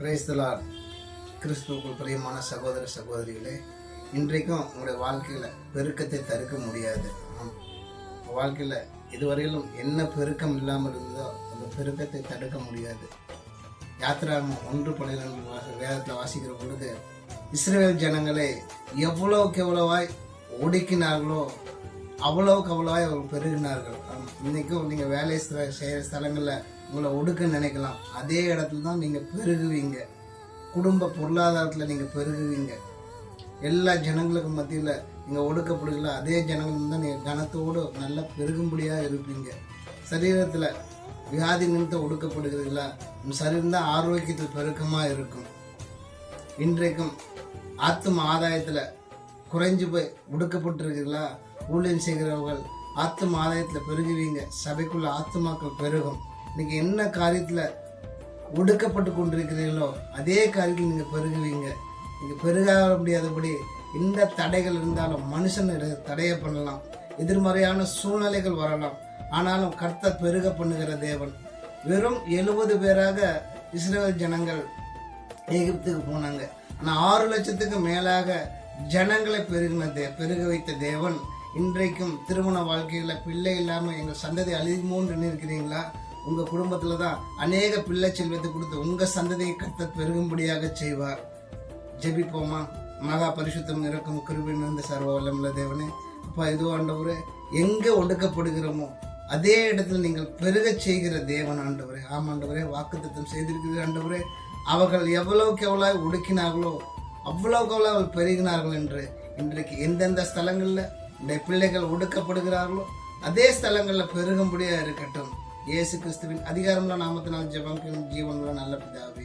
Praise the Lord. கிறிஸ்துவுக்குள் பிரியமான சகோதர சகோதரிகளே, இன்றைக்கும் உங்களுடைய வாழ்க்கையில் பெருக்கத்தை தடுக்க முடியாது. வாழ்க்கையில் இதுவரையிலும் என்ன பெருக்கம் இல்லாமல் இருந்ததோ அந்த பெருக்கத்தை தடுக்க முடியாது. யாத்திராகமம் 1:12 வேதத்தில் வாசிக்கிற பொழுது, இஸ்ரவேல் ஜனங்களை எவ்வளவுக்கு எவ்வளவாய் ஒடுக்கினார்களோ அவ்வளவுக்கு அவ்வளவாய் அவர்கள் பெருகினார்கள். இன்னைக்கும் நீங்கள் வேலை செய்கிற ஸ்தலங்களில் உங்களை ஒடுக்க நினைக்கலாம், அதே இடத்துல தான் நீங்கள் பெருகுவீங்க. குடும்ப பொருளாதாரத்தில் நீங்கள் பெருகுவீங்க. எல்லா ஜனங்களுக்கும் மத்தியில் நீங்கள் ஒடுக்கப்படுகிற அதே ஜனங்கள் தான் நீங்கள் கனத்தோடு நல்லா பெருகும்படியாக இருப்பீங்க. சரீரத்தில் வியாதி நிமித்தம் ஒடுக்கப்படுகிறீர்களா? உங்கள் சரீரம் தான் ஆரோக்கியத்தில் பெருக்கமாக இருக்கும். இன்றைக்கும் ஆத்தும ஆதாயத்தில் குறைஞ்சு போய் ஒடுக்கப்பட்டிருக்கிறீர்களா? ஊழியம் செய்கிறவர்கள் ஆத்தும ஆதாயத்தில் பெருகுவீங்க. சபைக்குள்ள ஆத்துமாக்கள் பெருகும். இன்னைக்கு என்ன காரியத்தில் ஒடுக்கப்பட்டு கொண்டிருக்கிறீர்களோ அதே காரியத்தில் நீங்கள் பெருகுவீங்க. நீங்கள் பெருக முடியாதபடி இந்த தடைகள் இருந்தாலும் மனுஷன் தடையை பண்ணலாம், எதிர்மறையான சூழ்நிலைகள் வரலாம். ஆனாலும் கர்த்தர் பெருக பண்ணுகிற தேவன். வெறும் 70 பேராக இஸ்ரவேல் ஜனங்கள் எகிப்துக்கு போனாங்க. ஆனால் 6 லட்சத்துக்கு மேலாக ஜனங்களை பெருக வைத்த தேவன் இன்றைக்கும் திருமண வாழ்க்கையில பிள்ளை இல்லாம எங்கள் சந்ததி அழிமோன்னு இருக்கிறீங்களா? உங்க குடும்பத்துல தான் அநேக பிள்ளை செல்வத்தை கொடுத்து உங்க சந்ததியை கர்த்தர் பெருகும்படியாக செய்வார். ஜெபிப்போமா? மகா பரிசுத்தம் இருக்கும் கிருபை நிறைந்த சர்வ வல்லமுள்ள தேவனே, அப்பா, இது ஆண்டவரே, எங்க ஒடுக்கப்படுகிறோமோ அதே இடத்துல நீங்கள் பெருக செய்கிற தேவன் ஆண்டவரே. ஆமாண்டவரே, வாக்குத்தத்தம் செய்திருக்கிற ஆண்டவரே, அவர்கள் எவ்வளவுக்கு எவ்வளவு ஒடுக்கினார்களோ அவ்வளவுக்கு அவ்வளவு அவர்கள் பெருகினார்கள் என்று இன்றைக்கு எந்தெந்த ஸ்தலங்கள்ல இந்த பிள்ளைகள் ஒடுக்கப்படுகிறார்களோ அதே ஸ்தலங்கள்ல பெருகும்படியா இருக்கட்டும். இயேசு கிறிஸ்துவின் அதிகாரமுள்ள நாமத்தினால் ஜெபம் ஜீவனுள்ள நல்ல பிதாவே.